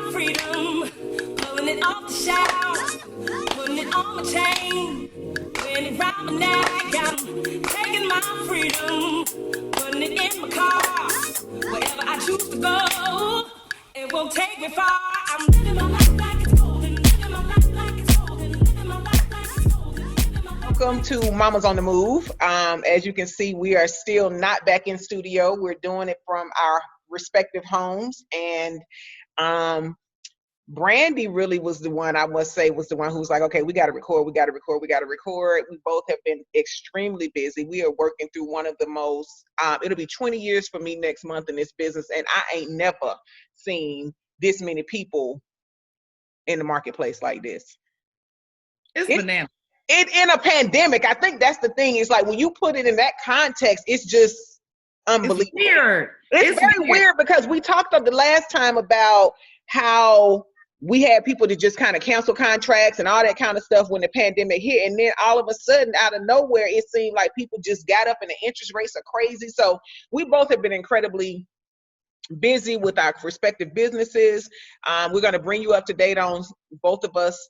my freedom, pulling it off the shelf, putting it on my chain, wearing it round my neck. I'm taking my freedom, putting it in my car, wherever I choose to go. It won't take me far. I'm living my life like it's golden, living my life like it's golden, living my life like it's golden, living my life. Welcome to Mama's on the Move. As you can see, we are still not back in studio. We're doing it from our respective homes, and Brandy really was the one, I must say, was the one who was like, okay, we got to record. We both have been extremely busy. We are working through one of the most, it'll be 20 years for me next month in this business, and I ain't never seen this many people in the marketplace like this. It's bananas. In a pandemic, I think that's the thing. It's like when you put it in that context, it's just unbelievable. It's weird. It's very weird because we talked the last time about how we had people to just kind of cancel contracts and all that kind of stuff when the pandemic hit. And then all of a sudden, out of nowhere, it seemed like people just got up and the interest rates are crazy. So we both have been incredibly busy with our respective businesses. We're going to bring you up to date on both of us.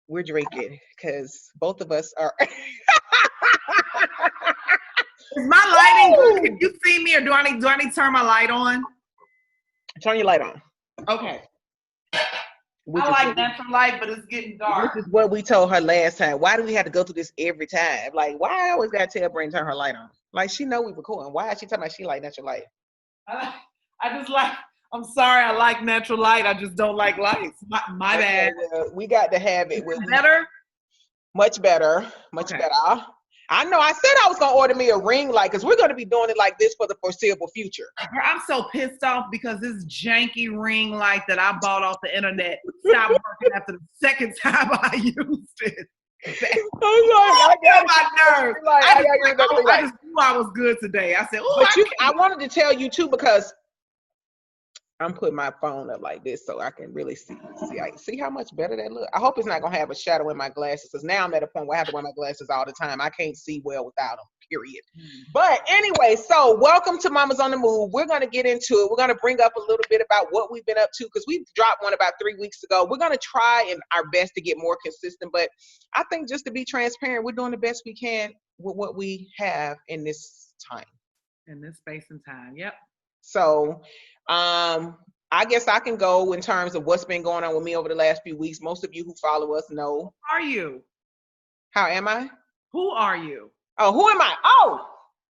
We're drinking because both of us are. Is my lighting good? Can you see me, or do I need to turn my light on? Turn your light on. Okay. I like natural light, but it's getting dark. This is what we told her last time. Why do we have to go through this every time? Like, why I always gotta tell Brandon to turn her light on? Like, she know we recording. Why is she talking about she like natural light? I'm sorry, I like natural light. I just don't like lights. My bad. Well, we got to have it. Better? Much better. I know. I said I was going to order me a ring light because we're going to be doing it like this for the foreseeable future. I'm so pissed off because this janky ring light that I bought off the internet stopped working after the second time I used it. I got my nerves. I just knew I was good today. I said, I wanted to tell you too because I'm putting my phone up like this so I can really see how much better that look. I hope it's not gonna have a shadow in my glasses because now I'm at a point where I have to wear my glasses all the time. I can't see well without them, period. But anyway, so welcome to Mama's on the Move. We're gonna get into it. We're gonna bring up a little bit about what we've been up to because we dropped one about 3 weeks ago. We're gonna try our best to get more consistent, but I think just to be transparent, we're doing the best we can with what we have in this time. In this space and time, yep. So I guess I can go in terms of what's been going on with me over the last few weeks. Most of you who follow us know. Who are you? How am I? Who are you? Oh, who am I? Oh,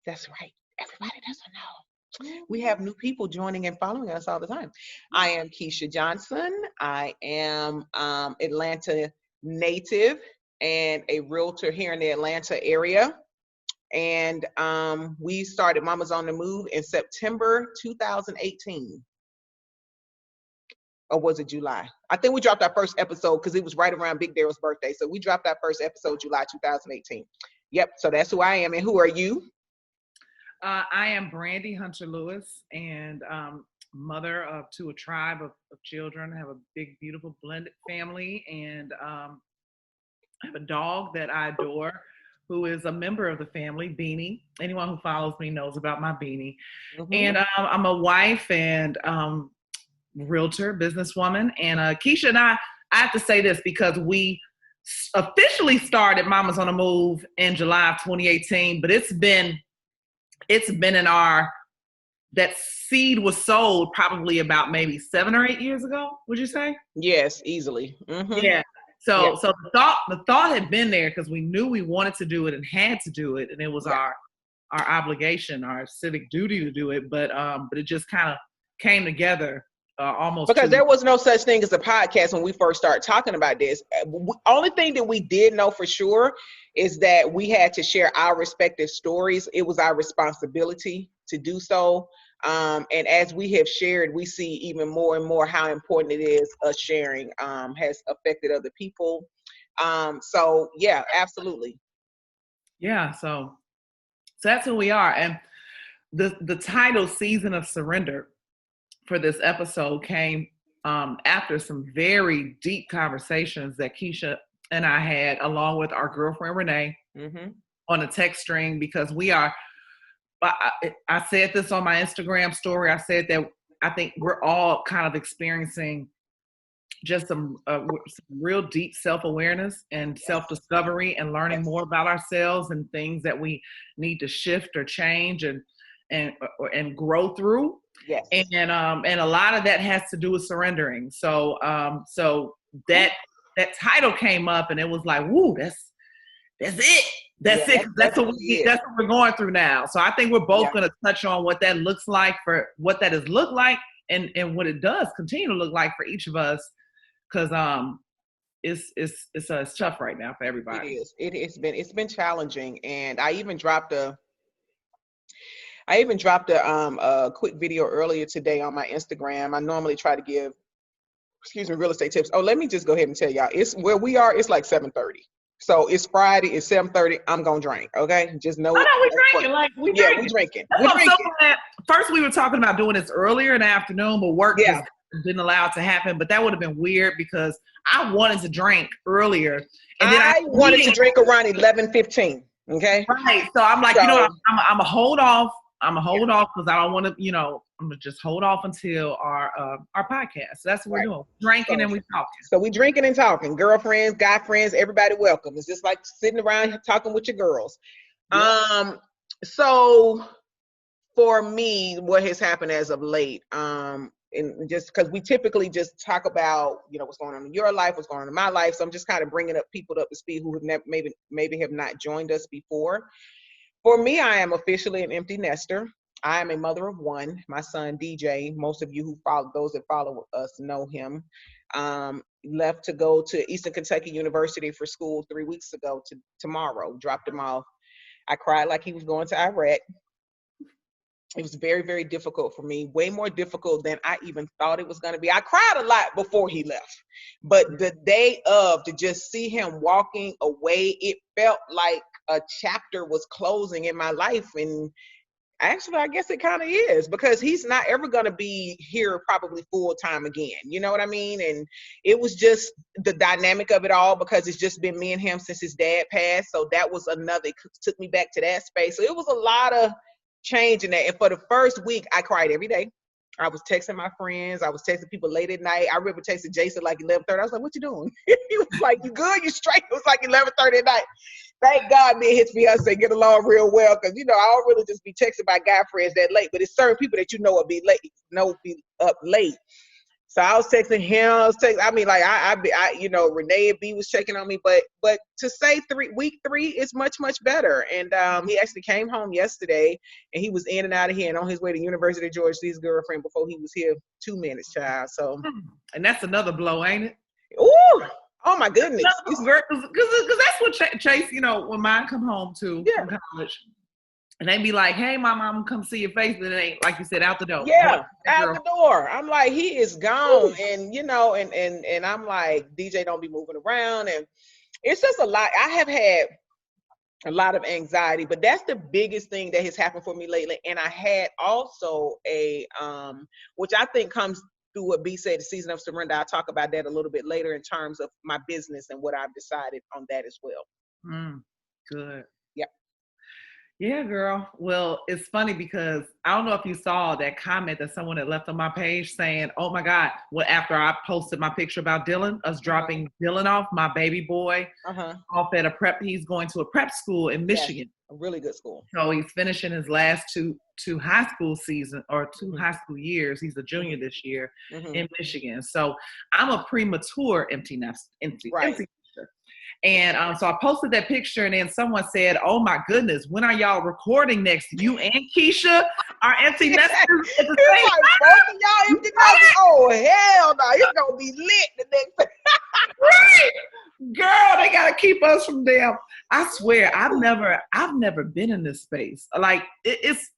that's right. Everybody doesn't know. We have new people joining and following us all the time. I am Keisha Johnson. I am Atlanta native and a realtor here in the Atlanta area. And we started Mama's on the Move in September 2018. Or was it July? I think we dropped our first episode because it was right around Big Daryl's birthday. So we dropped our first episode July 2018. Yep, so that's who I am. And who are you? I am Brandy Hunter Lewis, and mother to a tribe of children. I have a big, beautiful blended family, and I have a dog that I adore, who is a member of the family, Beanie. Anyone who follows me knows about my Beanie. Mm-hmm. And I'm a wife and realtor, businesswoman. And Keisha and I have to say this because we officially started Mama's on the Move in July of 2018, but it's been in that seed was sold probably about maybe 7 or 8 years ago, would you say? Yes, easily. Mm-hmm. Yeah. So the thought had been there because we knew we wanted to do it and had to do it, and it was our obligation, our civic duty to do it. But it just kind of came together almost because there was no such thing as a podcast when we first started talking about this. Only thing that we did know for sure is that we had to share our respective stories. It was our responsibility to do so. And as we have shared, we see even more and more how important it is. Us sharing has affected other people. So yeah, absolutely. Yeah. So that's who we are. And the title Season of Surrender for this episode came after some very deep conversations that Keisha and I had, along with our girlfriend Renee, on a text string, because we are. I said this on my Instagram story. I said that I think we're all kind of experiencing just some real deep self-awareness and self-discovery and learning more about ourselves and things that we need to shift or change and grow through. Yes. And a lot of that has to do with surrendering. So that title came up and it was like, woo, that's it. That's it. That's what we're going through now. So I think we're both going to touch on what that looks like, for what that has looked like, and what it does continue to look like for each of us. Because it's tough right now for everybody. It is. It's been challenging, and I even dropped a quick video earlier today on my Instagram. I normally try to give, real estate tips. Oh, let me just go ahead and tell y'all. It's where we are. It's like 7:30. So it's Friday. It's 7:30. I'm gonna drink. Okay, just know. Oh no, we're drinking. Like we drinking. First, we were talking about doing this earlier in the afternoon, but work just didn't allow it to happen. But that would have been weird because I wanted to drink earlier, and then I wanted to drink around 11:15. Okay. Right. So I'm like, I'm gonna hold off. I'm gonna hold off because I don't want to. I'm gonna just hold off until our podcast. So that's what we're doing. Drinking and we talking. So we drinking and talking. Girlfriends, guy friends, everybody welcome. It's just like sitting around talking with your girls. Yeah. So for me, what has happened as of late, and just because we typically just talk about, what's going on in your life, what's going on in my life. So I'm just kind of bringing people up to speed who have maybe have not joined us before. For me, I am officially an empty nester. I am a mother of one. My son, DJ, most of you those that follow us know him, left to go to Eastern Kentucky University for school 3 weeks ago tomorrow, dropped him off. I cried like he was going to Iraq. It was very, very difficult for me, way more difficult than I even thought it was going to be. I cried a lot before he left, but the day of, to just see him walking away, it felt like a chapter was closing in my life. And actually, I guess it kind of is, because he's not ever going to be here probably full time again. You know what I mean? And it was just the dynamic of it all, because it's just been me and him since his dad passed. So that was it took me back to that space. So it was a lot of change in that. And for the first week, I cried every day. I was texting my friends. I was texting people late at night. I remember texting Jason like 11:30. I was like, "What you doing?" He was like, "You good? You straight?" It was like 11:30 at night. Thank God me and his fiance get along real well, because I don't really just be texting my guy friends that late, but it's certain people that will be late, be up late. So I was texting him. Renee and B was checking on me, but to say week 3 is much, much better. And he actually came home yesterday, and he was in and out of here and on his way to University of Georgia, his girlfriend, before he was here 2 minutes, child. So, and that's another blow, ain't it? Ooh. Oh my goodness! Because that's what Chase, when mine come home too from college, and they be like, "Hey, my mom, come see your face," but it ain't, like you said, out the door. Yeah, out the door. I'm like, he is gone. Ooh. And and I'm like, DJ, don't be moving around, and it's just a lot. I have had a lot of anxiety, but that's the biggest thing that has happened for me lately. And I had also which I think comes through what B said, the season of surrender. I'll talk about that a little bit later in terms of my business and what I've decided on that as well. Good. Yep. Yeah, girl. Well, it's funny because I don't know if you saw that comment that someone had left on my page saying, "Oh my God," after I posted my picture about Dylan, us dropping Dylan off, my baby boy, off at a prep. He's going to a prep school in Michigan. A really good school. So he's finishing his last two high school season, or 2 high school years. He's a junior this year in Michigan. So I'm a premature empty nester. And so I posted that picture, and then someone said, "Oh my goodness, when are y'all recording next? You and Keisha are empty nesters at the same time." Both of y'all empty nesters? Oh hell no! It's gonna be lit the next. Right, girl. They gotta keep us from them. I swear, I've never been in this space. Like it's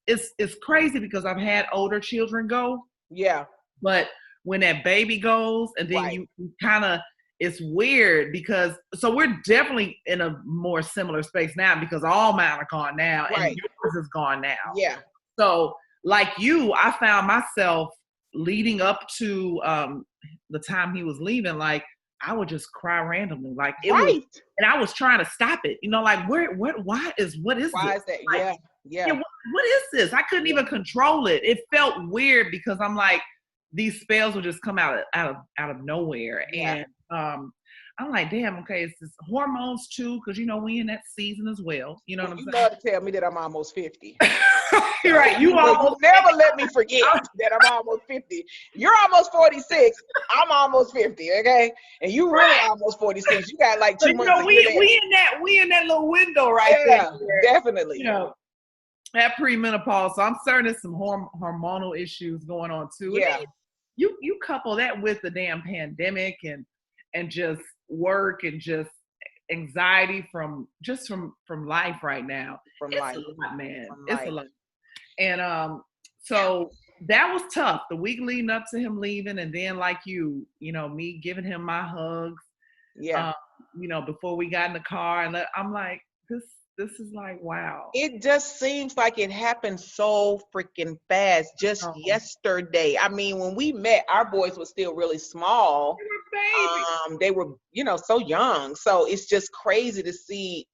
crazy because I've had older children go. Yeah. But when that baby goes, and then you kind of. It's weird because, so we're definitely in a more similar space now because all mine are gone now and yours is gone now. Yeah. So like you, I found myself leading up to the time he was leaving, like I would just cry randomly. Like it was, and I was trying to stop it. Like why is this? Why is that? Like, yeah. What's what is this? I couldn't even control it. It felt weird because I'm like, these spells will just come out of nowhere. Yeah. And I'm like, damn, okay, it's this hormones too, because we in that season as well. You know what I'm You saying? love to tell me that I'm almost 50. You're right. You almost never let me forget that I'm almost 50. You're almost 46. I'm almost 50. Okay, and you really almost 46. You got like 2 months. We in that little window right there. Where, Definitely. That premenopause. So I'm certain there's some hormonal issues going on too. Yeah. You couple that with the damn pandemic and just work and just anxiety from life right now. From it's life. a lot, man. From it's life. a lot. And so that was tough. The week leading up to him leaving, and then like me giving him my hugs. Yeah. Before we got in the car, and I'm like, this is like, wow. It just seems like it happened so freaking fast. Just yesterday. I mean, when we met, our boys were still really small. They were, so young. So it's just crazy to see.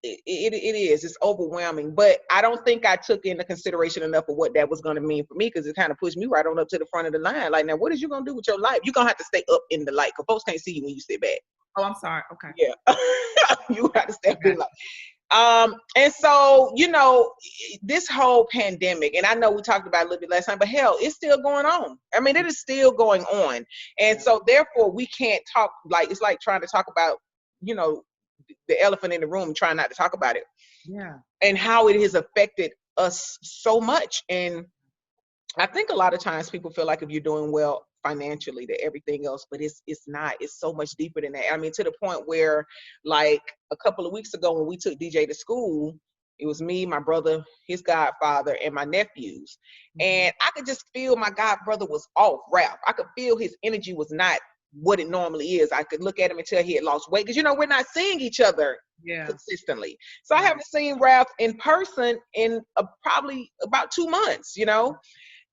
It is. It's overwhelming. But I don't think I took into consideration enough of what that was going to mean for me, because it kind of pushed me right on up to the front of the line. Like, now, what is you going to do with your life? You're going to have to stay up in the light, because folks can't see you when you sit back. Oh, I'm sorry. Okay. Yeah. You got to stay up in the light. And so, this whole pandemic, and I know we talked about it a little bit last time, but hell, it's still going on. I mean, it is still going on. And so therefore we can't talk, like, it's like trying to talk about, the elephant in the room, trying not to talk about it. Yeah. And how it has affected us so much. And I think a lot of times people feel like if you're doing well financially, that everything else, but it's not. It's so much deeper than that. I mean, to the point where, like, a couple of weeks ago when we took DJ to school, it was me, my brother, his godfather, and my nephews. And I could just feel my godbrother was off, Ralph. I could feel his energy was not what it normally is. I could look at him and tell he had lost weight, because we're not seeing each other consistently. So I haven't seen Ralph in person in probably about 2 months,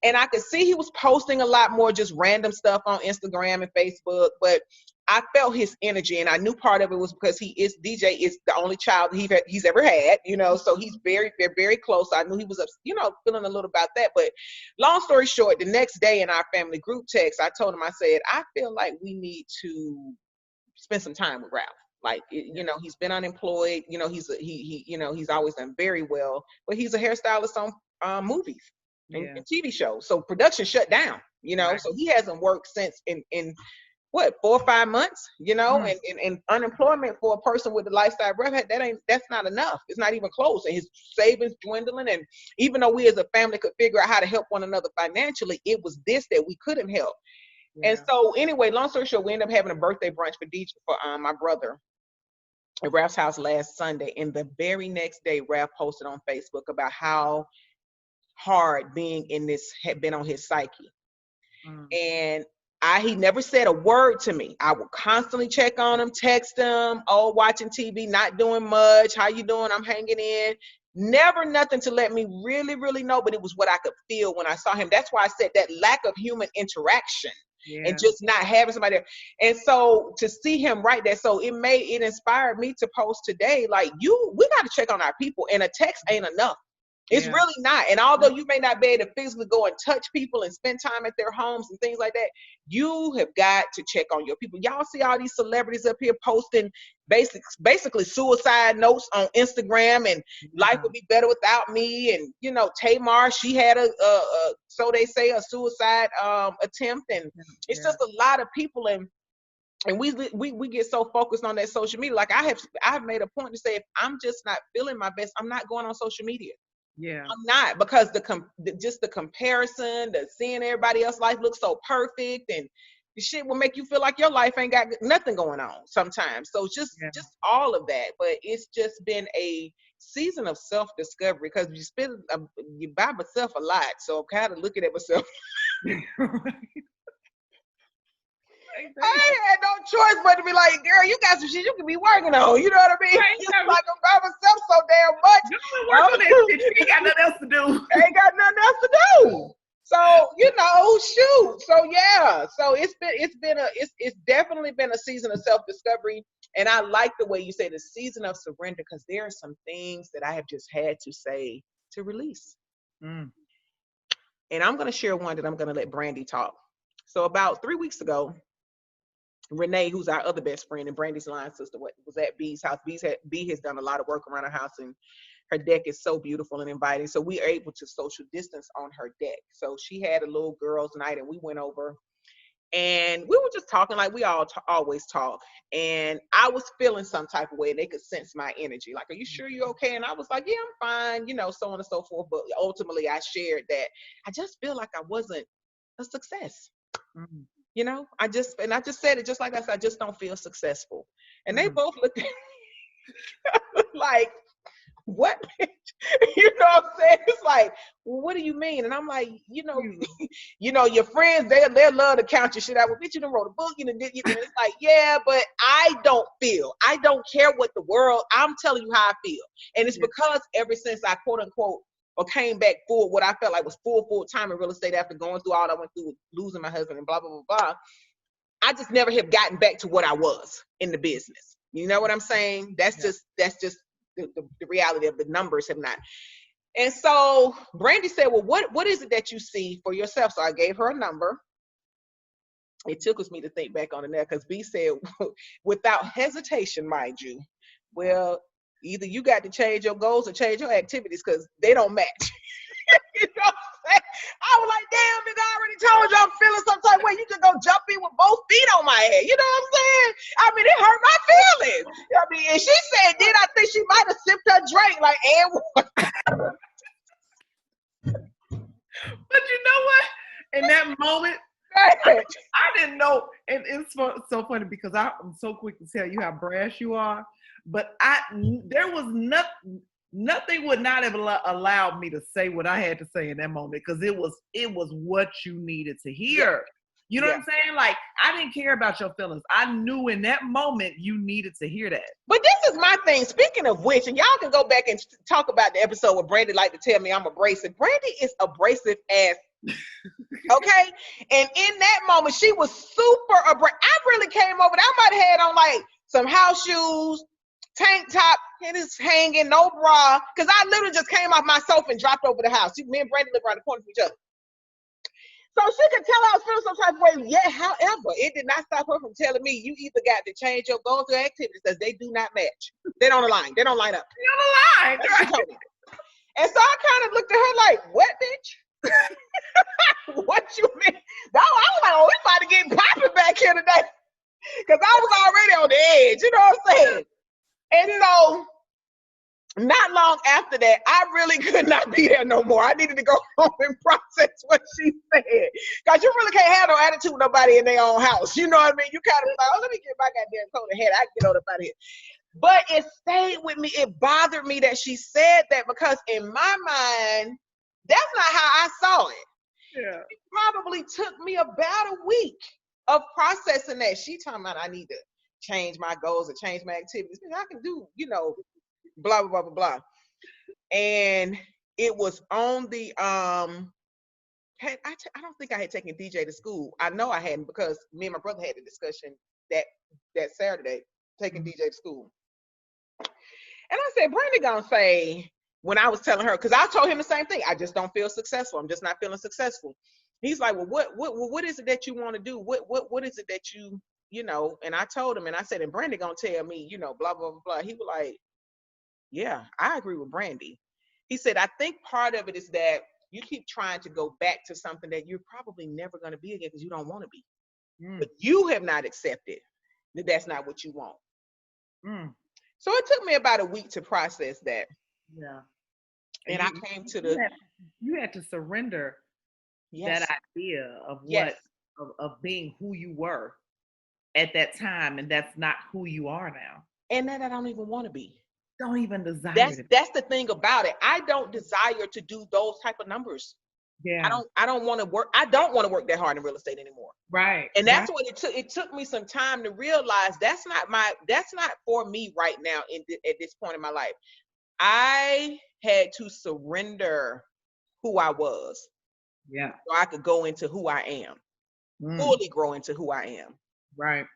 and I could see he was posting a lot more just random stuff on Instagram and Facebook, but I felt his energy, and I knew part of it was because DJ is the only child he's ever had, so he's they're very close. I knew he was, feeling a little about that. But long story short, the next day in our family group text, I told him, I said, I feel like we need to spend some time with Ralph. Like, he's been unemployed, he's always done very well, but he's a hairstylist on movies and TV shows. So production shut down, so he hasn't worked since in what, 4 or 5 months, and unemployment for a person with the lifestyle that's not enough. It's not even close. And his savings dwindling. And even though we as a family could figure out how to help one another financially, it was this that we couldn't help. Yeah. And so anyway, long story short, we ended up having a birthday brunch for my brother at Ralph's house last Sunday. And the very next day, Ralph posted on Facebook about how hard being in this had been on his psyche. And he never said a word to me. I would constantly check on him, text him, watching TV, not doing much. How you doing? I'm hanging in. Never nothing to let me really, really know, but it was what I could feel when I saw him. That's why I said that lack of human interaction and just not having somebody there. And so to see him right there, so it inspired me to post today, like, we got to check on our people, and a text ain't enough. It's really not. And although you may not be able to physically go and touch people and spend time at their homes and things like that, you have got to check on your people. Y'all see all these celebrities up here posting basically suicide notes on Instagram, and life would be better without me. And, Tamar, she had so they say, a suicide attempt. And it's just a lot of people. And we get so focused on that social media. Like, I've made a point to say, if I'm just not feeling my best, I'm not going on social media. Yeah, I'm not, because just the comparison, the seeing everybody else's life look so perfect, and the shit will make you feel like your life ain't got nothing going on sometimes. So just all of that. But it's just been a season of self-discovery, because you by myself a lot. So I'm kind of looking at myself. I ain't had no choice but to be like, girl, you got some shit you can be working on. You know what I mean? Just like I'm by myself so damn much. You work on that shit. You ain't got nothing else to do. I ain't got nothing else to do. So, shoot. So yeah. So it's definitely been a season of self-discovery. And I like the way you say the season of surrender, because there are some things that I have just had to say to release. Mm. And I'm going to share one that I'm going to let Brandy talk. So about 3 weeks ago, Renee, who's our other best friend and Brandy's line sister, was at B's house. B has done a lot of work around her house, and her deck is so beautiful and inviting. So we are able to social distance on her deck. So she had a little girls' night, and we went over, and we were just talking like we always talk. And I was feeling some type of way, and they could sense my energy. Like, are you sure you're okay? And I was like, yeah, I'm fine, so on and so forth. But ultimately, I shared that I just feel like I wasn't a success. Mm. I just said it just like that. I just don't feel successful. And they both looked at me like, what? What I'm saying? It's like, well, what do you mean? And I'm like, your friends, they'll love to count your shit out. Well, bitch, you done wrote a book, and it's like, yeah, but I don't care what the world, I'm telling you how I feel. And it's because ever since I quote unquote or came back full, what I felt like was full time in real estate after going through all I went through, losing my husband and blah, blah, blah, blah. I just never have gotten back to what I was in the business. You know what I'm saying? That's just the reality of the numbers have not. And so Brandy said, well, what is it that you see for yourself? So I gave her a number. It tickles me to think back on it now, because B said, without hesitation, mind you, well, either you got to change your goals or change your activities, because they don't match. You know what I'm saying? I was like, damn, nigga, I already told you I'm feeling some type of way. You can go jump in with both feet on my head. You know what I'm saying? I mean, it hurt my feelings. I mean, and she said, then I think she might have sipped her drink, like, and what? But you know what? In that moment, I didn't know. And it's so funny because I'm so quick to tell you how brash you are. But there was nothing would not have allowed me to say what I had to say in that moment, because it was what you needed to hear. Yeah. You know what I'm saying? Like, I didn't care about your feelings. I knew in that moment you needed to hear that. But this is my thing. Speaking of which, and y'all can go back and talk about the episode where Brandy liked to tell me I'm abrasive. Brandy is abrasive as okay? And in that moment, she was super abrasive. I really came over there. I might have had on like some house shoes, tank top, and it's hanging, no bra, because I literally just came off my sofa and dropped over the house. Me and Brandy live around the corner from each other. So she could tell I was feeling some type of way. Yeah, however, it did not stop her from telling me you either got to change your goals or activities, because they do not match. They don't align. They don't line up. They don't align. Right. And so I kind of looked at her like, what, bitch? What you mean? No, I was like, oh, we about to get popping back here today. Because I was already on the edge. You know what I'm saying? And so not long after that, I really could not be there no more. I needed to go home and process what she said. Because you really can't have no attitude with nobody in their own house. You know what I mean? You kind of like, oh, let me get my goddamn coat ahead. I can get on up out of here. But it stayed with me. It bothered me that she said that, because in my mind, that's not how I saw it. Yeah. It probably took me about a week of processing that. She talking about I need to change my goals or change my activities. I can do, blah, blah, blah, blah, blah. And it was on the, I don't think I had taken DJ to school. I know I hadn't, because me and my brother had a discussion that Saturday, taking DJ to school. And I said, Brandy gonna say, when I was telling her, because I told him the same thing, I just don't feel successful. I'm just not feeling successful. He's like, well, what is it that you want to do? What is it that you and I told him, and I said, and Brandy gonna tell me, blah, blah, blah, blah. He was like, yeah, I agree with Brandy. He said, I think part of it is that you keep trying to go back to something that you're probably never going to be again, because you don't want to be. But you have not accepted that that's not what you want. So it took me about a week to process that. Yeah. And I came to you had to surrender that idea of of being who you were at that time, and that's not who you are now. And that I don't even want to be. Don't even desire. That's the thing about it. I don't desire to do those type of numbers. Yeah. I don't want to work. I don't want to work that hard in real estate anymore. Right. And that's what it took. It took me some time to realize that's not for me right now at this point in my life. I had to surrender who I was. Yeah. So I could go into who I am. Fully grow into who I am. Right.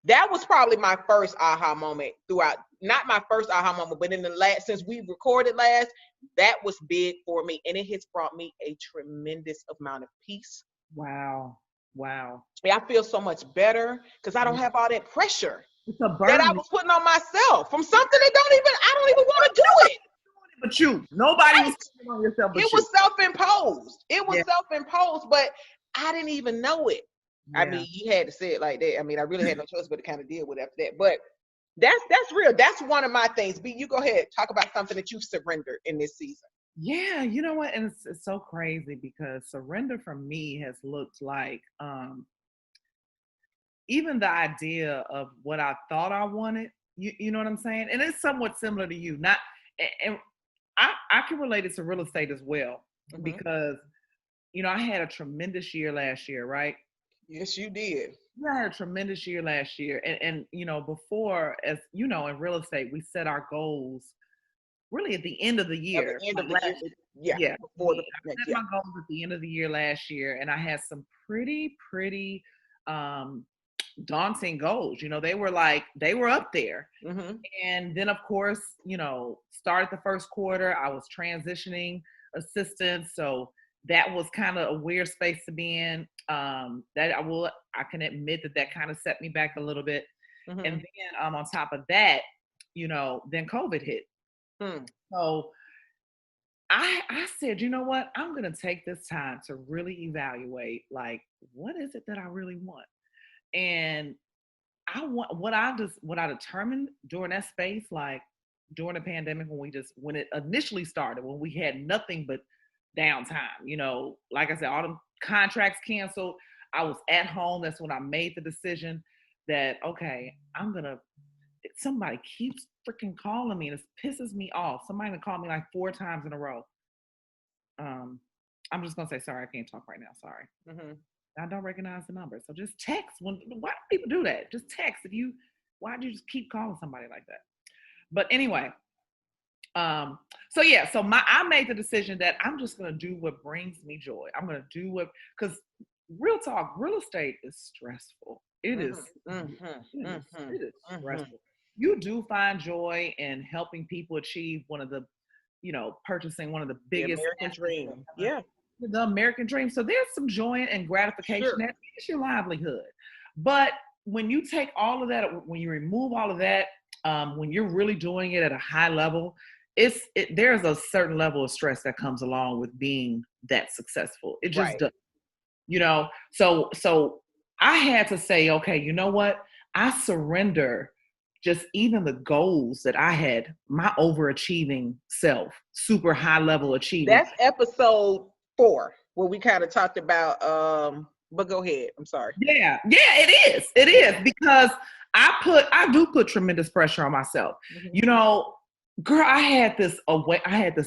that was probably my first aha moment throughout, not my first aha moment, but in the last, since we recorded last, that was big for me. And it has brought me a tremendous amount of peace. Wow. Wow. I feel so much better because I don't Yeah. have all that pressure It's a that I burden. was putting on myself from something that I don't even want to do it. But you. Nobody Right. was putting on yourself but It you. was self-imposed. It was Yeah. self-imposed, but I didn't even know it. I Yeah. mean, you had to say it like that. I mean, I really had no choice but to kind of deal with after that. But that's real. That's one of my things. B, you go ahead. Talk about something that you've surrendered in this season. Yeah, you know what? And it's so crazy because surrender for me has looked like even the idea of what I thought I wanted. You know what I'm saying? And it's somewhat similar to you. Not and I can relate it to real estate as well Mhm. because I had a tremendous year last year, right? Yes, you did. Yeah, I had a tremendous year last year. And before, as you know, in real estate, we set our goals really at the end of the At year. the end of Like the year, yeah, yeah, before the I next, set yeah. my goals at the end of the year last year, and I had some pretty um, daunting goals. They were up there. Mm-hmm. And then, of course, started the first quarter. I was transitioning assistants, so that was kind of a weird space to be in. That I can admit that kind of set me back a little bit. Mm-hmm. And then on top of that, then COVID hit. Hmm. So I said, you know what? I'm going to take this time to really evaluate, like, what is it that I really want? And I want what I determined during that space, like during the pandemic when it initially started, when we had nothing but downtime, like I said, all the contracts canceled. I was at home. That's when I made the decision that, okay, somebody keeps freaking calling me and it pisses me off. Somebody called me like 4 times in a row. I'm just gonna say sorry. I can't talk right now. Sorry. Mm-hmm. I don't recognize the number. So just text. Why do people do that? Just text. Why do you just keep calling somebody like that? But anyway, so yeah, I made the decision that I'm just gonna do what brings me joy. I'm gonna do because real talk, real estate is stressful. It is. Mm-hmm. It is Mm-hmm. stressful. You do find joy in helping people achieve one of the, purchasing one of the The biggest American dream. Yeah. the American dream. So there's some joy and gratification. Sure. That's your livelihood. But when you take all of that, when you remove all of that, when you're really doing it at a high level, there's a certain level of stress that comes along with being that successful. It just Right. does, So I had to say, okay, you know what? I surrender just even the goals that I had, my overachieving self, super high level achieving. That's episode 4 where we kind of talked about. But go ahead. I'm sorry. Yeah, it is because I do put tremendous pressure on myself. Mm-hmm. Girl, I had this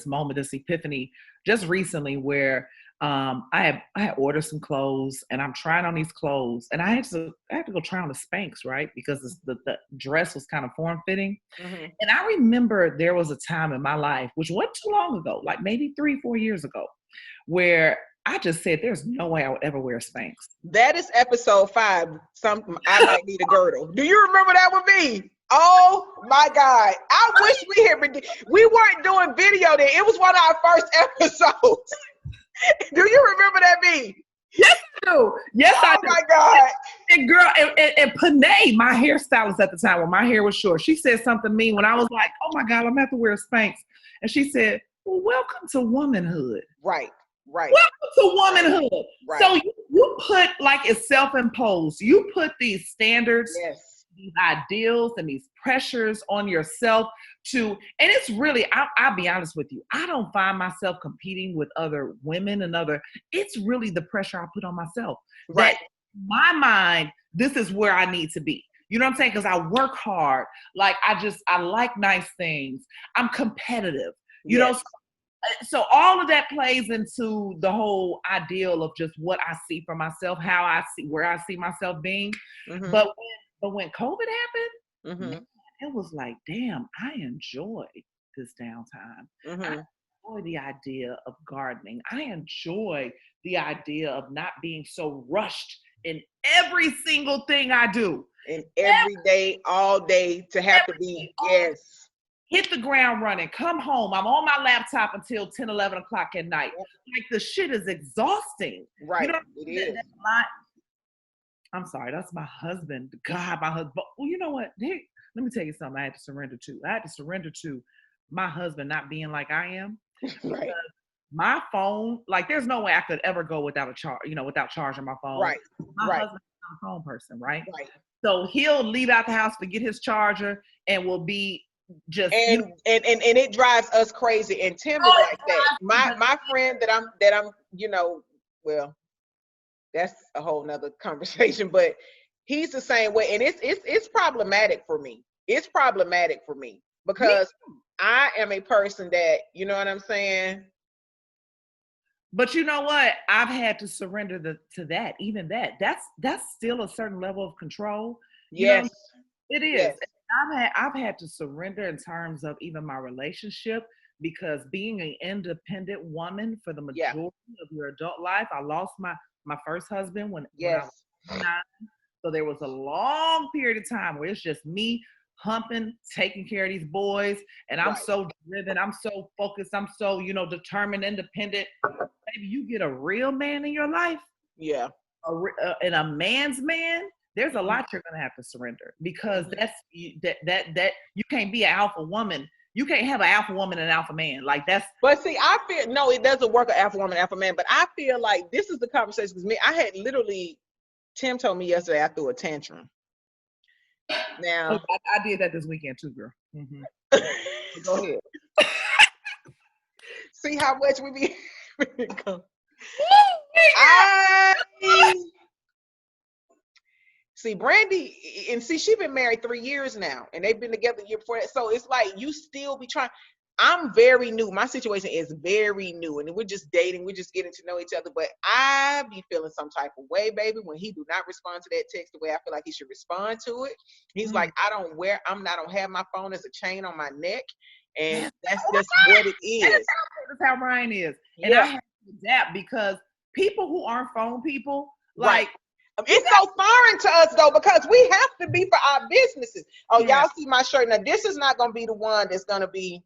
moment, this epiphany just recently where I had ordered some clothes and I'm trying on these clothes and I had to go try on the Spanx, right? Because the dress was kind of form fitting. Mm-hmm. And I remember there was a time in my life, which wasn't too long ago, like maybe 3-4 years ago, where I just said, there's no way I would ever wear Spanx. That is episode 5. I might need a girdle. Do you remember that with me? Oh my God. I wish we weren't doing video then. It was one of our first episodes. Do you remember that, B? Yes, I do. Yes, I do. Oh my God. And girl, and Panay, my hairstylist at the time when my hair was short, she said something to me when I was like, oh my God, I'm gonna have to wear a Spanx. And she said, well, welcome to womanhood. Right. Welcome to womanhood. Right. So you put, like, it's self-imposed. You put these standards, Yes, these ideals, and these pressures on yourself and it's really, I'll be honest with you, I don't find myself competing with other women it's really the pressure I put on myself. right. That in my mind, this is where I need to be. You know what I'm saying? Because I work hard. Like, I like nice things. I'm competitive. You know, so all of that plays into the whole ideal of just what I see for myself, where I see myself being. Mm-hmm. But when COVID happened, Mm-hmm. man, it was like, damn, I enjoy this downtime. Mm-hmm. I enjoy the idea of gardening. I enjoy the idea of not being so rushed in every single thing I do. And every day, all day to have to be, yes. Hit the ground running, come home. I'm on my laptop until 10, 11 o'clock at night. Like the shit is exhausting. Right. You know, It is. that's a lot. I'm sorry, that's my husband. God, my husband. Well, you know what? Hey, let me tell you something I had to surrender to. I had to surrender to my husband not being like I am. Right. My phone, like there's no way I could ever go without a charge, without charging my phone. Right. My Right. husband's not a phone person, right? Right. So he'll leave out the house to get his charger and will be just And it drives us crazy. And Tim is like that. My friend that I'm, well, that's a whole nother conversation, but he's the same way. And it's problematic for me. It's problematic for me because I am a person that, you know what I'm saying? But you know what? I've had to surrender to that. Even that's still a certain level of control. Yes. It is. Yes. I've had to surrender in terms of even my relationship because being an independent woman for the majority of your adult life, I lost my first husband when I was 9. So there was a long period of time where it's just me humping, taking care of these boys, and I'm so driven, I'm so focused, I'm so, determined, independent. Baby, you get a real man in your life. Yeah. And a man's man, there's a lot you're gonna have to surrender because that you can't be an alpha woman. You can't have an alpha woman and an alpha man. Like that's. But see, I feel no, it doesn't work an alpha woman, alpha man. But I feel like this is the conversation because I had literally. Tim told me yesterday I threw a tantrum. Now I did that this weekend too, girl. Mm-hmm. Go ahead. See how much we be. See, Brandy, and see, she's been married 3 years now, and they've been together the year before that. So it's like you still be trying. I'm very new. My situation is very new, and we're just dating. We're just getting to know each other. But I be feeling some type of way, baby, when he do not respond to that text the way I feel like he should respond to it. He's like, I don't have my phone as a chain on my neck, and that's just what it is. That's how Ryan is, and I have to adapt because people who aren't phone people, like. It's so foreign to us though, because we have to be for our businesses. Oh, y'all see my shirt. Now, this is not going to be the one that's going to be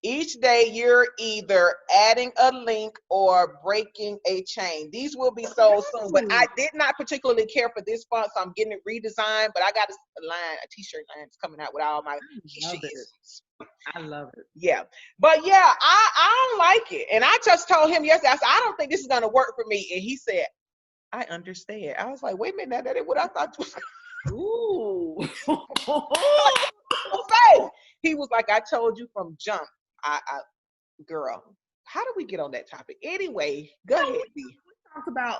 each day you're either adding a link or breaking a chain. These will be sold soon, but I did not particularly care for this font, so I'm getting it redesigned, but I got a t-shirt line that's coming out with all my t-shirts. I love it. Yeah. But yeah, I don't like it. And I just told him yesterday, I said, I don't think this is going to work for me. And he said, I understand. I was like, wait a minute, that ain't what I thought you was. Ooh. He was like, I told you from jump. Girl, how do we get on that topic? Anyway, go ahead, B. We talked about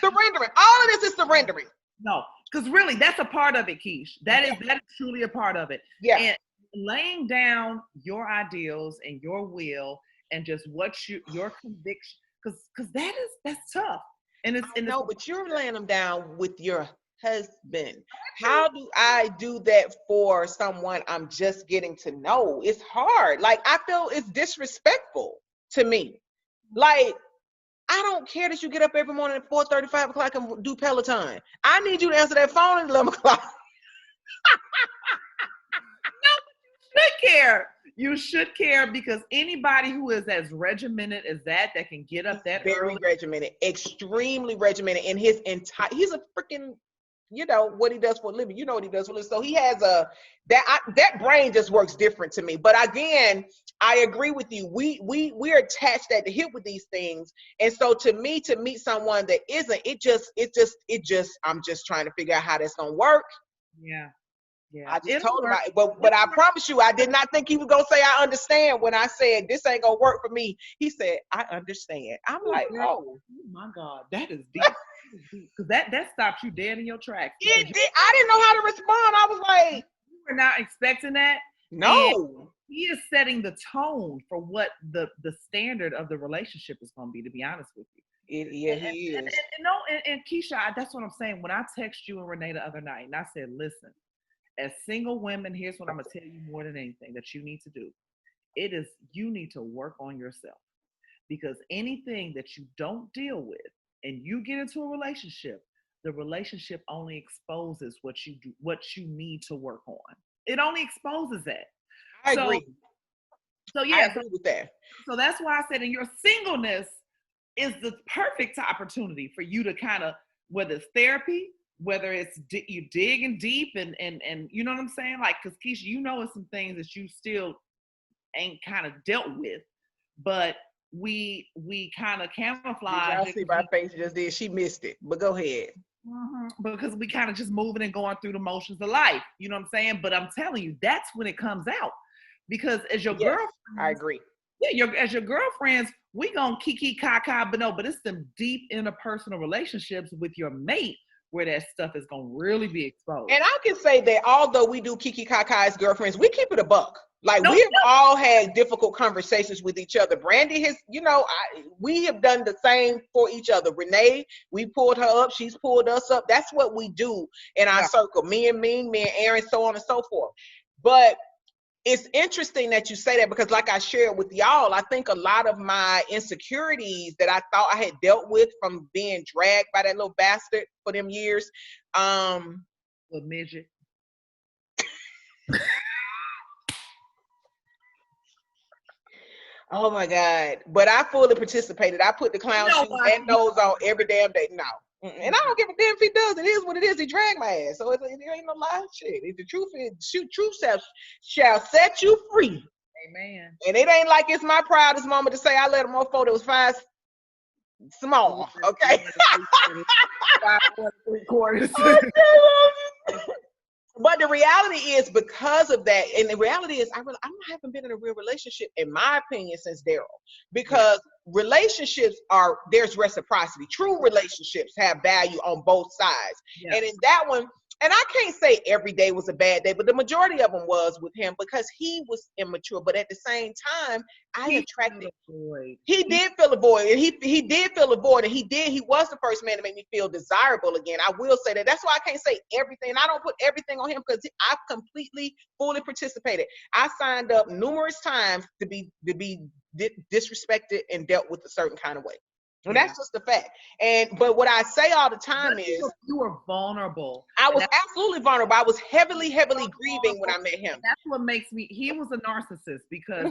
surrendering. All of this is surrendering. No, because really that's a part of it, Keish. That is truly a part of it. Yeah. And laying down your ideals and your will and just your conviction, because that's tough. And it's but you're laying them down with your husband. How do I do that for someone I'm just getting to know? It's hard. Like, I feel it's disrespectful to me. Like, I don't care that you get up every morning at 4:30, 5 o'clock and do Peloton. I need you to answer that phone at 11 o'clock. No, but you should care. You should care because anybody who is as regimented as that can get up that very early. Regimented, extremely regimented in his entire. He's a freaking, what he does for a living. You know what he does for a living. So he has that brain just works different to me. But again, I agree with you. We're attached at the hip with these things, and so to me, to meet someone that isn't, it just I'm just trying to figure out how that's gonna work. Yeah. Yeah. I just told him, but I promise you, I did not think he was gonna say I understand when I said this ain't gonna work for me. He said I understand. I'm like, oh my God, that is deep. Because that stopped you dead in your tracks. It did. I didn't know how to respond. I was like, you were not expecting that. No. And he is setting the tone for what the standard of the relationship is gonna be. To be honest with you. He is. And Keisha, that's what I'm saying. When I text you and Renee the other night, and I said, listen. As single women, here's what I'm going to tell you more than anything that you need to do. You need to work on yourself because anything that you don't deal with and you get into a relationship, the relationship only exposes what you do, what you need to work on. It only exposes that. I So, agree. so I yeah, agree with that. so that's why I said in your singleness is the perfect opportunity for you to kind of, whether it's therapy, whether it's you digging deep and you know what I'm saying? Like, because Keisha, you know, it's some things that you still ain't kind of dealt with, but we kind of Did camouflage y'all it see my face just did? She missed it, but go ahead. because we kind of just moving and going through the motions of life. You know what I'm saying? But I'm telling you, that's when it comes out. Because as your Yes, girlfriend, I agree. yeah, as your girlfriends, we gonna kiki kaka, but no, but it's some deep interpersonal relationships with your mate where that stuff is gonna really be exposed. And I can say that although we do kiki kaka as girlfriends, we keep it a buck. Like, No, we have all had difficult conversations with each other. Brandy has, you know, we have done the same for each other. Renee, we pulled her up. She's pulled us up. That's what we do in our Yeah. circle. Me and Aaron, so on and so forth. But it's interesting that you say that because, like I shared with y'all, I think a lot of my insecurities that I thought I had dealt with from being dragged by that little bastard for them years, little midget. oh my God. But I fully participated. I put the clown shoes and nose on every damn day. No. And I don't give a damn if he does. It is what it is. He dragged my ass. So it ain't no lie. Shit. If the truth is, truth shall set you free. Amen. And it ain't like it's my proudest moment to say I let a motherfucker that was 5 small. Okay. 5 3/4. But the reality is, because of that, and the reality is, I haven't been in a real relationship, in my opinion, since Daryl, because relationships there's reciprocity. True relationships have value on both sides. Yes. And in that one, and I can't say every day was a bad day, but the majority of them was with him because he was immature. But at the same time, He did fill a void, and he did fill a void, and he was the first man to make me feel desirable again. I will say that. That's why I can't say everything. I don't put everything on him because I've completely, fully participated. I signed up numerous times to be disrespected and dealt with a certain kind of way. And that's just the fact. But what I say all the time is, you were vulnerable. I was absolutely vulnerable. I was heavily grieving when I met him. That's what makes me. He was a narcissist because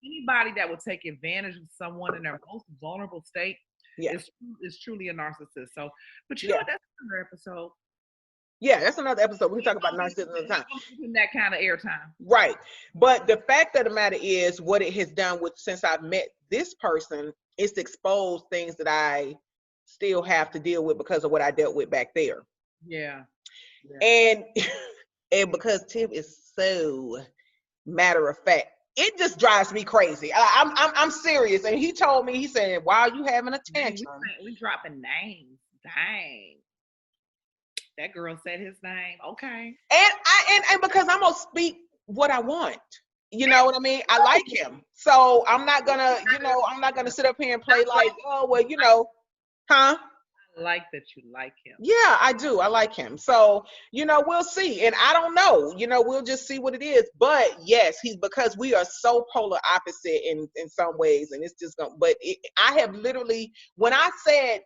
anybody that would take advantage of someone in their most vulnerable state is truly a narcissist. So, but you know what? That's another episode. Yeah, that's another episode. We can talk about narcissism another time. That kind of airtime. Right. But the fact of the matter is, what it has done since I've met this person, it's exposed things that I still have to deal with because of what I dealt with back there. Yeah. And because Tim is so matter of fact, it just drives me crazy. I'm serious. And he told me, he said, "Why are you having a tantrum?" We dropping names. Dang. That girl said his name. Okay. And because I'm gonna speak what I want. You know what I mean? I like him. So I'm not gonna sit up here and play like, oh well, huh? I like that you like him. Yeah, I do. I like him. So, we'll see. And I don't know. We'll just see what it is. But yes, because we are so polar opposite in some ways, and it's just gonna. But I have literally, when I said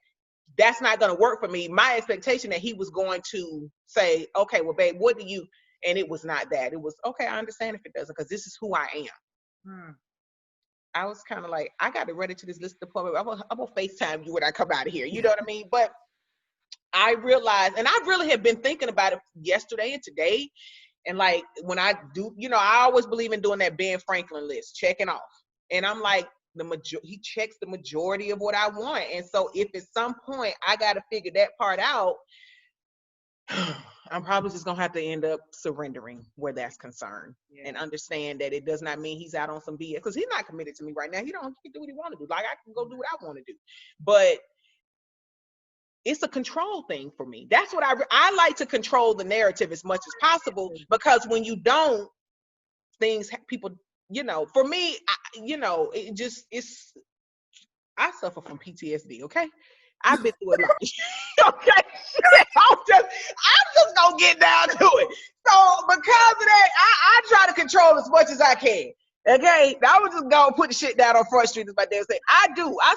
that's not gonna work for me, my expectation that he was going to say, okay, well, babe, what do you? And it was not that. It was, okay, I understand if it doesn't, because this is who I am. I was kind of like, I got to run into this list appointment. I'm gonna FaceTime you when I come out of here. You know what I mean? But I realized, and I really have been thinking about it yesterday and today. And like, when I do, I always believe in doing that Ben Franklin list, checking off. And I'm like, he checks the majority of what I want. And so if at some point I got to figure that part out, I'm probably just gonna have to end up surrendering where that's concerned, and understand that it does not mean he's out on some BS, because he's not committed to me right now. He can do what he want to do. Like, I can go do what I want to do, but it's a control thing for me. That's what I like to control the narrative as much as possible, because when you don't, people, for me, I suffer from PTSD. Okay. I've been through a lot. Okay. I'm just gonna get down to it. So because of that, I try to control as much as I can. Okay. I was just gonna put the shit down on Front Street, as my dad say. I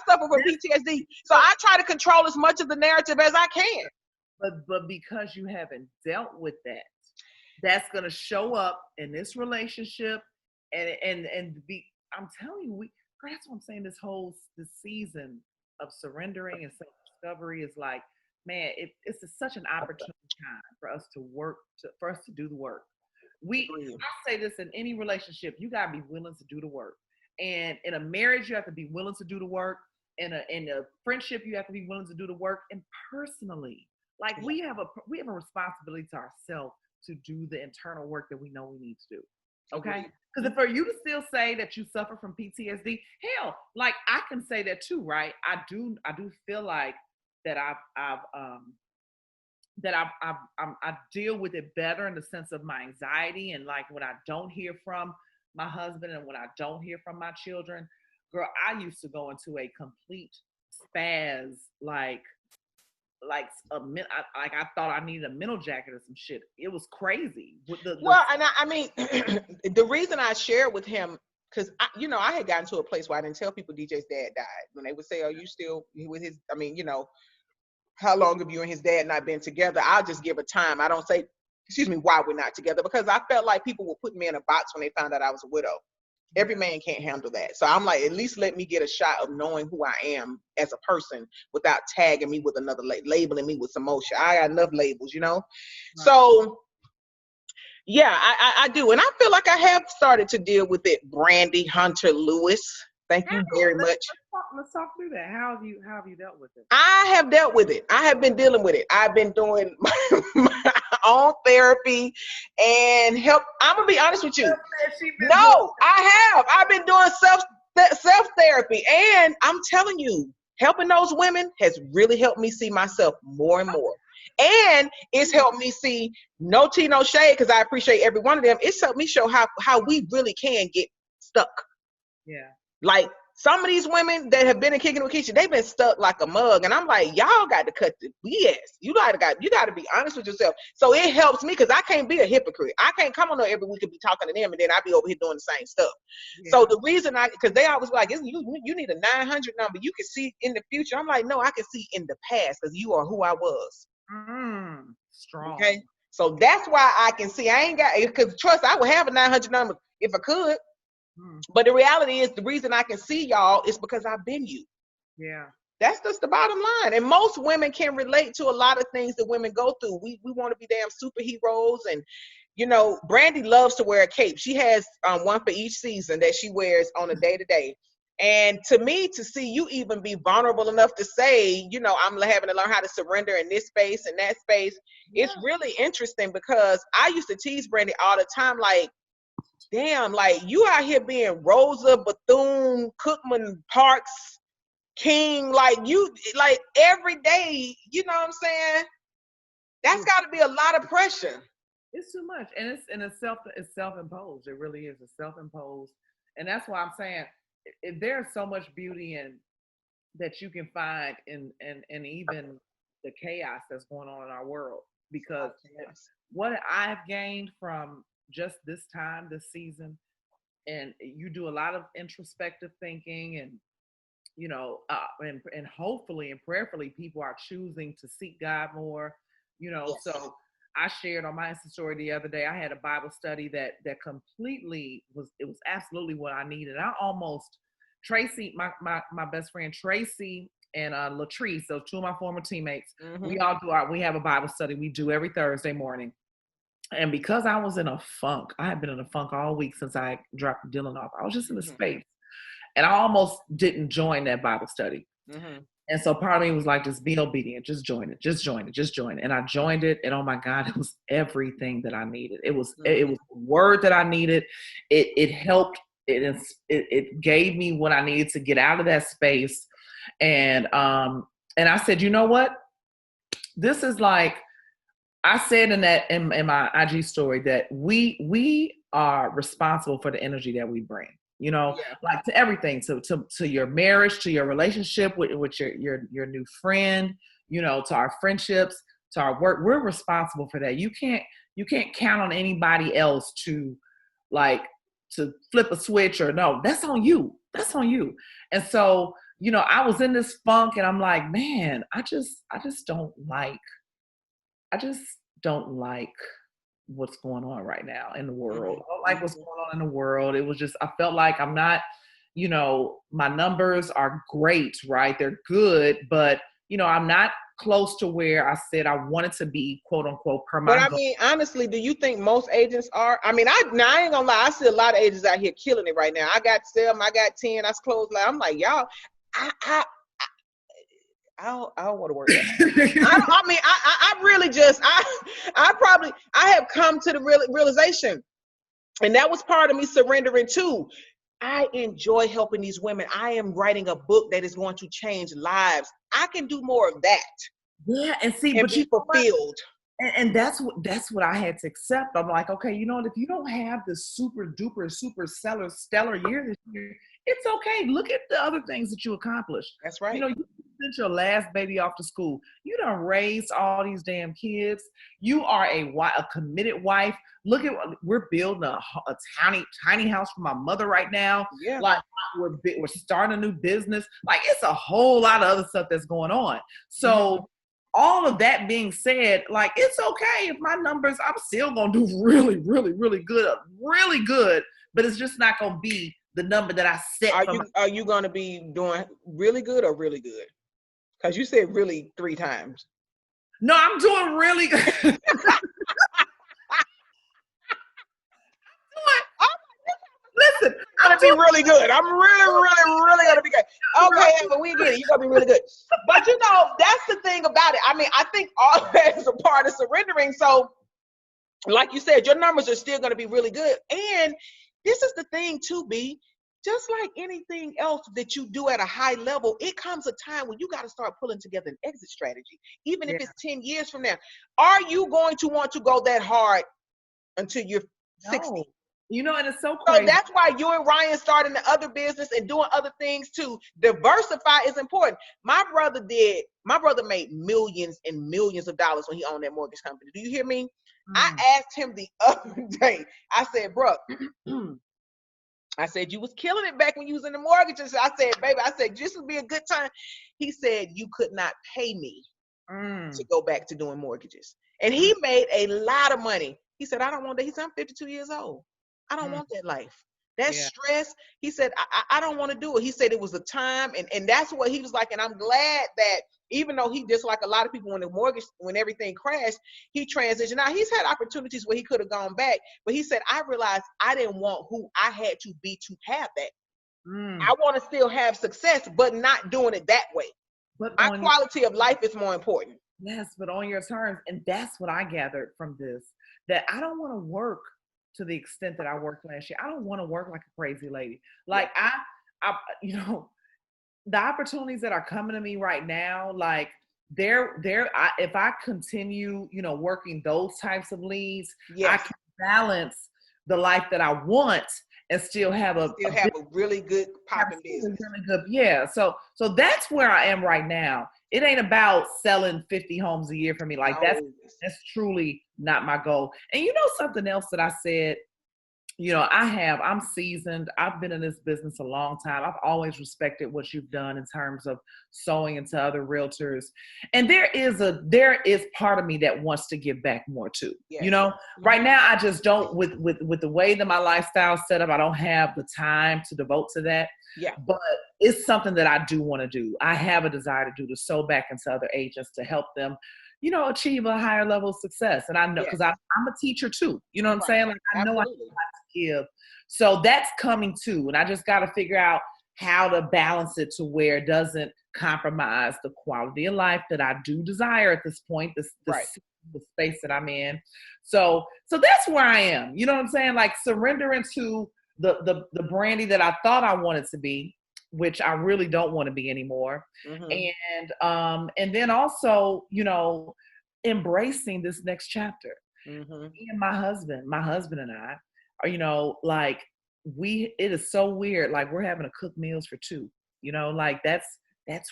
suffer from PTSD. So I try to control as much of the narrative as I can. but because you haven't dealt with that, that's gonna show up in this relationship, and be. I'm telling you, that's what I'm saying. This season of surrendering and self discovery is like, man, it's such an opportune time for us to work, for us to do the work. I say this in any relationship, you gotta be willing to do the work. And in a marriage, you have to be willing to do the work. In a friendship, you have to be willing to do the work. And personally, like we have a responsibility to ourselves to do the internal work that we know we need to do. Okay. Because for you to still say that you suffer from PTSD, hell, like I can say that too, right? I do feel like that I deal with it better in the sense of my anxiety, and like when I don't hear from my husband and when I don't hear from my children, girl, I used to go into a complete spaz, like I thought I needed a mental jacket or some shit. It was crazy. Well, and I mean, the reason I shared with him, because I had gotten to a place where I didn't tell people DJ's dad died. When they would say, "Are you still with his?" I mean, how long have you and his dad not been together? I'll just give a time. I don't say, excuse me, why we're not together, because I felt like people were putting me in a box when they found out I was a widow. Every man can't handle that. So I'm like, at least let me get a shot of knowing who I am as a person without tagging me with another labeling me with some more shit. I got enough labels, Right. So yeah, I do. And I feel like I have started to deal with it, Brandy Hunter Lewis. Thank you very much. Let's talk through that. How have you dealt with it? I have dealt with it. I have been dealing with it. I've been doing my own therapy and help. I'm gonna be honest with you. No, I have. I've been doing self therapy, and I'm telling you, helping those women has really helped me see myself more and more. And it's helped me see, no tea, no shade, because I appreciate every one of them. It's helped me show how we really can get stuck. Yeah. Like some of these women that have been in Kicking with Keisha, they've been stuck like a mug. And I'm like, y'all got to cut the BS. You got to be honest with yourself. So it helps me, because I can't be a hypocrite. I can't come on there every week and be talking to them and then I be over here doing the same stuff. Yeah. So the reason because they always like, you need a 900 number. You can see in the future. I'm like, no, I can see in the past, because you are who I was. Strong. Okay. So that's why I can see. I ain't got, because trust, I would have a 900 number if I could. But the reality is, the reason I can see y'all is because I've been you. Yeah. That's just the bottom line. And most women can relate to a lot of things that women go through. We want to be damn superheroes. And, Brandy loves to wear a cape. She has one for each season that she wears on a day-to-day. And to me, to see you even be vulnerable enough to say, I'm having to learn how to surrender in this space and that space, it's really interesting, because I used to tease Brandy all the time, like, damn, like you out here being Rosa Bethune Cookman Parks King, like you, like every day, you know what I'm saying? That's got to be a lot of pressure. It's too much, and it's self-imposed. It really is. It's self-imposed, and that's why I'm saying there's so much beauty in that you can find in even the chaos that's going on in our world. Because what I've gained from just this season, and you do a lot of introspective thinking, and and hopefully and prayerfully people are choosing to seek God more, So I shared on my Insta story the other day, I had a Bible study that completely was absolutely what I needed. Tracy, my best friend Tracy and Latrice, so two of my former teammates, we have a Bible study we do every Thursday morning. And because I was in a funk, I had been in a funk all week since I dropped Dylan off. I was just in a space. And I almost didn't join that Bible study. And so part of me was like, just be obedient. Just join it. And I joined it. And oh my God, it was everything that I needed. It was the word that I needed. It helped. It gave me what I needed to get out of that space. And I said, you know what? This is like, I said in my IG story that we are responsible for the energy that we bring, like to everything, to your marriage, to your relationship with your new friend, to our friendships, to our work. We're responsible for that. You can't count on anybody else to flip a switch, or no, that's on you. And so, I was in this funk, and I'm like, man, I just don't like I just don't like what's going on right now in the world. Mhm, I don't like what's mhm. going on in the world. It was just, I felt like I'm not, my numbers are great, right? They're good, but, I'm not close to where I said I wanted to be, quote unquote, per But my I goal. mean, honestly, do you think most agents are? I mean, I ain't gonna lie. I see a lot of agents out here killing it right now. I got 7, I got 10. I closed. Like I'm like y'all. I I I don't want to work that hard. I mean, I really just I have come to the realization, and that was part of me surrendering too. I enjoy helping these women. I am writing a book that is going to change lives. I can do more of that Yeah, and see, and but be fulfilled. and that's what I had to accept. I'm like, okay, if you don't have the super duper super stellar year this year, it's okay. Look at the other things that you accomplished. That's right. You sent your last baby off to school. You done raised all these damn kids. You are a committed wife. Look at we're building a tiny house for my mother right now. Yeah. Like we're starting a new business. Like it's a whole lot of other stuff that's going on. So all of that being said, like it's okay if my numbers, I'm still gonna do really, really, really good, but it's just not gonna be the number that I set for Are you gonna be doing really good or really good? Because you said really 3 times. No, I'm doing really good. Listen, I'm gonna be really good. I'm really gonna be good. Okay, but we get it. You're gonna be really good. But that's the thing about it. I mean, I think all that is a part of surrendering. So, like you said, your numbers are still gonna be really good. And this is the thing too, B. Just like anything else that you do at a high level, it comes a time when you got to start pulling together an exit strategy, even if it's 10 years from now. Are you going to want to go that hard until you're 60? And it's so So crazy. that's why you and Ryan starting the other business and doing other things too. Diversify is important. My brother made millions and millions of dollars when he owned that mortgage company. Do you hear me? I asked him the other day, I said, bro, I said, you was killing it back when you was in the mortgages. I said, baby, this would be a good time. He said, you could not pay me to go back to doing mortgages. And he made a lot of money. He said, I don't want that. He said, I'm 52 years old. I don't want that life. That stress. He said, I don't want to do it. He said it was a time. And that's what he was like. And I'm glad that even though he just like a lot of people when everything crashed, he transitioned. Now he's had opportunities where he could have gone back, but he said, I realized I didn't want who I had to be to have that. I want to still have success, but not doing it that way. But my quality of life is more important. Yes, but on your terms. And that's what I gathered from this, that I don't want to work to the extent that I worked last year. I don't want to work like a crazy lady. Like I the opportunities that are coming to me right now, like if I continue, working those types of leads, I can balance the life that I want and still have a really good popping business. Really good. Yeah. So that's where I am right now. It ain't about selling 50 homes a year for me. Like that's truly not my goal. And something else that I said, I'm seasoned. I've been in this business a long time. I've always respected what you've done in terms of sewing into other realtors. And there is part of me that wants to give back more too. Yes. Right now I just don't, with the way that my lifestyle's set up, I don't have the time to devote to that. Yeah. But it's something that I do want to do. I have a desire to sew back into other agents to help them, achieve a higher level of success. And I know, because I'm a teacher too. You know what I'm saying? Like I know I have to give. So that's coming too. And I just got to figure out how to balance it to where it doesn't compromise the quality of life that I do desire at this point, the space that I'm in. So that's where I am. You know what I'm saying? Like surrendering to the Brandy that I thought I wanted to be, which I really don't want to be anymore. And then also, embracing this next chapter. Me and my husband and I are, like it is so weird. Like we're having to cook meals for 2, like that's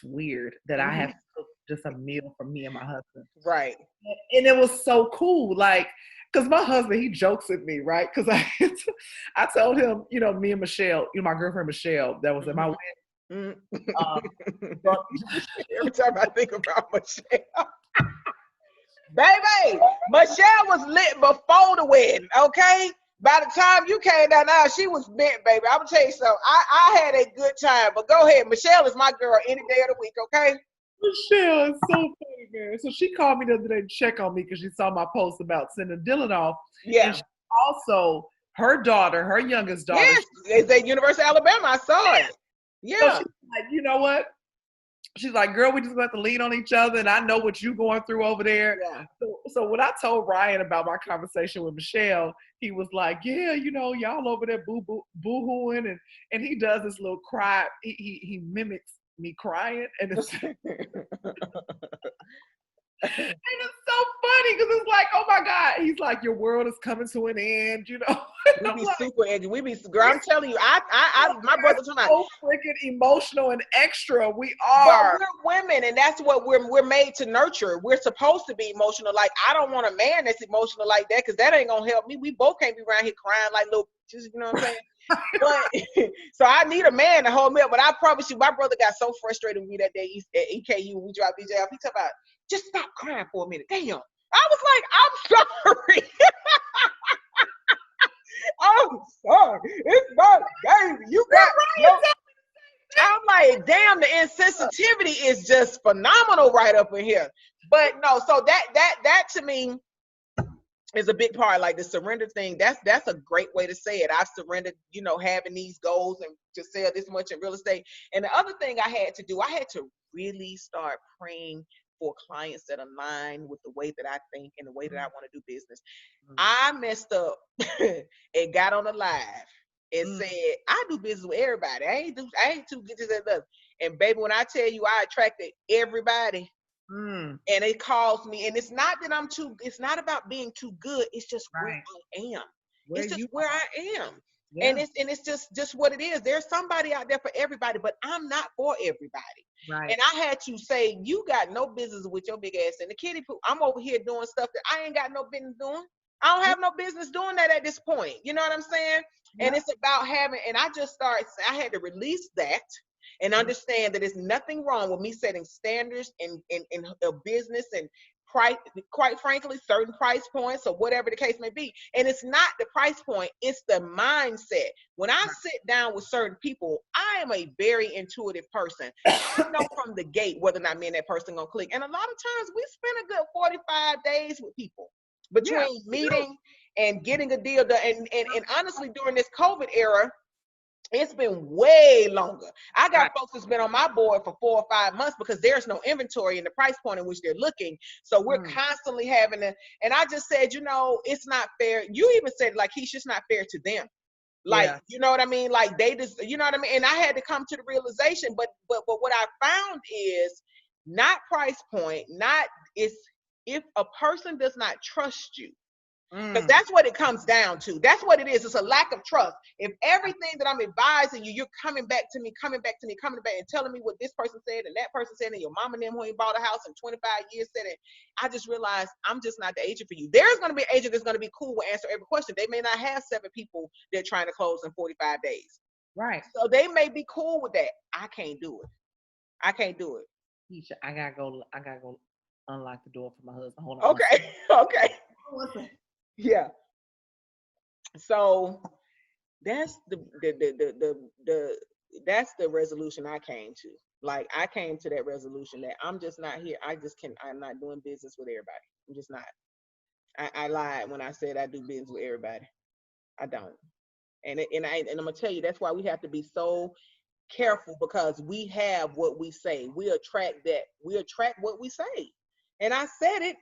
weird that I have to cook just a meal for me and my husband. Right. And it was so cool. Like, because my husband, he jokes at me, right? Because I told him, me and Michelle, my girlfriend Michelle, that was at my wedding. Every time I think about Michelle. Baby, Michelle was lit before the wedding, okay? By the time you came down now, she was bent, baby. I'm gonna tell you something. I had a good time, but go ahead. Michelle is my girl any day of the week, okay? Michelle is so funny, man. So she called me the other day to check on me because she saw my post about sending Dylan off. Yeah. And she also, her daughter, her youngest daughter. Yes, it's at University of Alabama. I saw it. So Yeah. she's like, you know what? She's like, girl, we just got to lean on each other, and I know what you're going through over there. Yeah. So when I told Ryan about my conversation with Michelle, he was like, yeah, you know, y'all over there boo-hooing, and he does this little cry. He mimics me crying, and it's and it's so funny because it's like, oh my God, he's like, your world is coming to an end, you know. We I'm be like, super edgy. We be, girl, I'm telling you, my brother told me, so freaking emotional and extra. We but are. we're women, and that's what we're made to nurture. We're supposed to be emotional. Like, I don't want a man that's emotional like that, because that ain't gonna help me. We both can't be around here crying like little bitches, you know what I'm saying? But so I need a man to hold me up. But I promise you, my brother got so frustrated with me that day at EKU when we dropped DJ off. He talked about, just stop crying for a minute. Damn. I was like, I'm sorry. I'm sorry. It's my baby. You got no. I'm like, damn, the insensitivity is just phenomenal right up in here. But no, so that to me is a big part. Like the surrender thing, that's a great way to say it. I've surrendered, you know, having these goals and to sell this much in real estate. And the other thing I had to do, I had to really start praying for clients that align with the way that I think and the way that I want to do business. I messed up and got on the live and said, I do business with everybody. I ain't too good to that. And baby, when I tell you I attracted everybody, and it calls me, and it's not that it's not about being too good. It's just where I am. It's just where I am. Yeah. And it's just what it is. There's somebody out there for everybody, but I'm not for everybody. Right. And I had to say, you got no business with your big ass in the kiddie pool. I'm over here doing stuff that I ain't got no business doing. I don't have no business doing that at this point. You know what I'm saying? Yeah. And it's about having, and I had to release that and understand that there's nothing wrong with me setting standards in a business and price, quite frankly, certain price points or whatever the case may be. And it's not the price point, it's the mindset. When I sit down with certain people, I am a very intuitive person. I know from the gate whether or not me and that person gonna click. And a lot of times we spend a good 45 days with people between meeting and getting a deal done. And honestly, during this COVID era, it's been way longer. I got folks that's been on my board for 4 or 5 months because there's no inventory in the price point in which they're looking. So we're constantly having to, and I just said, you know, it's not fair. You even said, like, he's just not fair to them. Like, you know what I mean? Like, they just, you know what I mean? And I had to come to the realization, but what I found is not price point, if a person does not trust you, because that's what it comes down to. That's what it is. It's a lack of trust. If everything that I'm advising you, you're coming back and telling me what this person said and that person said, and your mom and them who ain't bought a house in 25 years said it, I just realized I'm just not the agent for you. There's going to be an agent that's going to be cool with answer every question. They may not have 7 people they're trying to close in 45 days. Right. So they may be cool with that. I can't do it. I gotta go unlock the door for my husband. Hold on. Okay. Yeah. So that's that's the resolution I came to. Like, I came to that resolution that I'm just not here. I'm not doing business with everybody. I'm just not. I lied when I said I do business with everybody. I don't. And I'm gonna tell you, that's why we have to be so careful, because we have what we say. We attract what we say. And I said it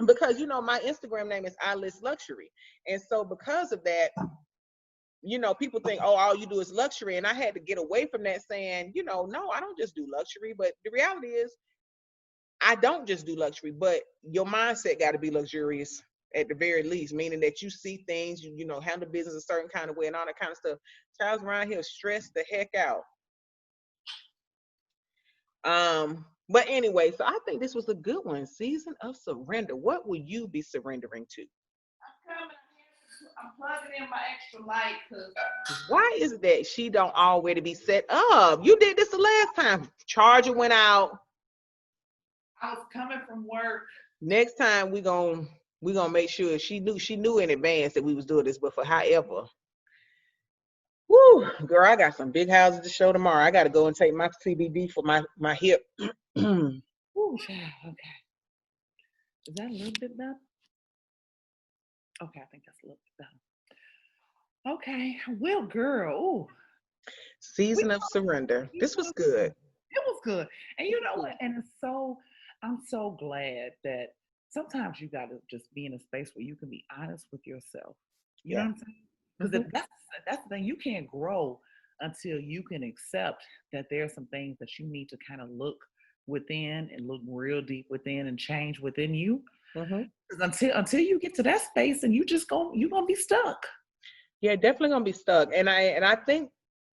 because, you know, my Instagram name is iList Luxury. And so because of that, you know, people think, oh, all you do is luxury. And I had to get away from that, saying, you know, no, I don't just do luxury. But the reality is, I don't just do luxury, but your mindset got to be luxurious at the very least, meaning that you see things, you know, handle business a certain kind of way and all that kind of stuff. Charles around here stressed the heck out. But anyway, so I think this was a good one. Season of surrender. What will you be surrendering to? I'm plugging in my extra light. Why is it that she don't already be set up? You did this the last time. Charger went out. I was coming from work Next time we gonna make sure she knew in advance that we was doing this. But for however, whoo, girl, I got some big houses to show tomorrow. I got to go and take my CBD for my hip. Ooh, child, okay. Is that a little bit better? Okay, I think that's a little bit better. Okay, well, girl, ooh, Season of surrender. This was good. it was good. And you know what? And I'm so glad that sometimes you got to just be in a space where you can be honest with yourself. You know Yeah. what I'm saying? Because that's the thing, you can't grow until you can accept that there are some things that you need to kind of look within and look real deep within and change within you. Mm-hmm. 'Cause until you get to that space, and you're gonna be stuck. Yeah, definitely gonna be stuck. And I think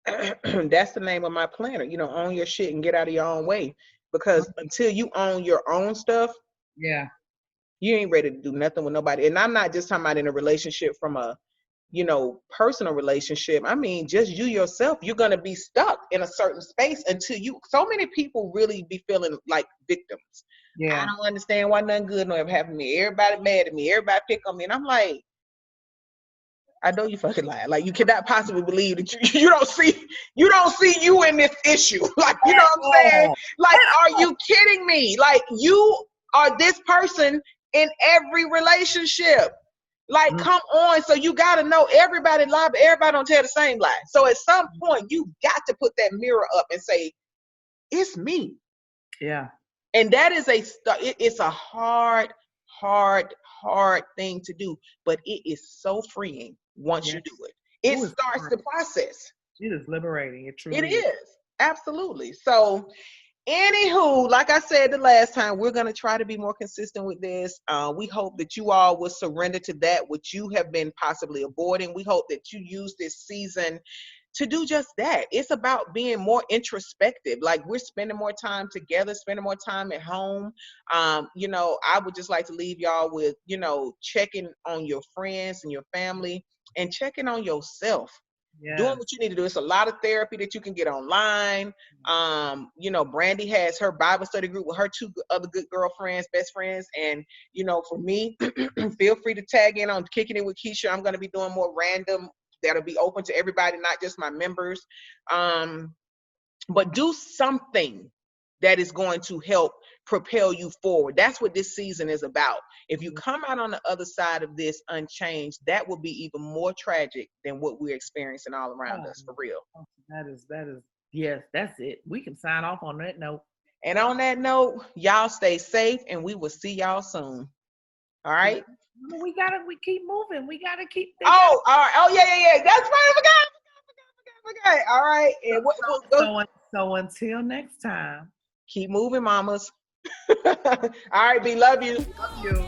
that's the name of my planner. Own your shit and get out of your own way. Because until you own your own stuff, Yeah. you ain't ready to do nothing with nobody. And I'm not just talking about in a relationship from a personal relationship. I mean, just you yourself, you're going to be stuck in a certain space until so many people really be feeling like victims. I Yeah. don't understand why nothing good no ever happened to me. Everybody mad at me. Everybody pick on me. And I'm like, I know you fucking lying. Like, you cannot possibly believe that you don't see you in this issue. Like, you know what I'm saying? Like, are you kidding me? Like, you are this person in every relationship. Like, come on. So you got to know everybody lie, but everybody don't tell the same lie. So at some point, you got to put that mirror up and say, it's me. Yeah. And that is it's a hard thing to do, but it is so freeing once you do it. It Ooh, starts the process. It is liberating. It truly It is. Absolutely. So anywho, like I said the last time, we're going to try to be more consistent with this. We hope that you all will surrender to that which you have been possibly avoiding. We hope that you use this season to do just that. It's about being more introspective. Like, we're spending more time together, spending more time at home. I would just like to leave y'all with, checking on your friends and your family and checking on yourself. Yeah. Doing what you need to do. It's a lot of therapy that you can get online. Brandy has her Bible study group with her two other good girlfriends, best friends. And, for me, feel free to tag in on Kicking It with Keisha. I'm going to be doing more random that'll be open to everybody, not just my members. But do something that is going to help propel you forward. That's what this season is about. If you come out on the other side of this unchanged, that will be even more tragic than what we're experiencing all around us, for real. That is, yes, that's it. We can sign off on that note. And on that note, y'all stay safe and we will see y'all soon. All right? We keep moving. We gotta keep. All right. Oh, yeah. That's right. I forgot. All right. And so until next time. Keep moving, mamas. All right, B. Love you. Love you.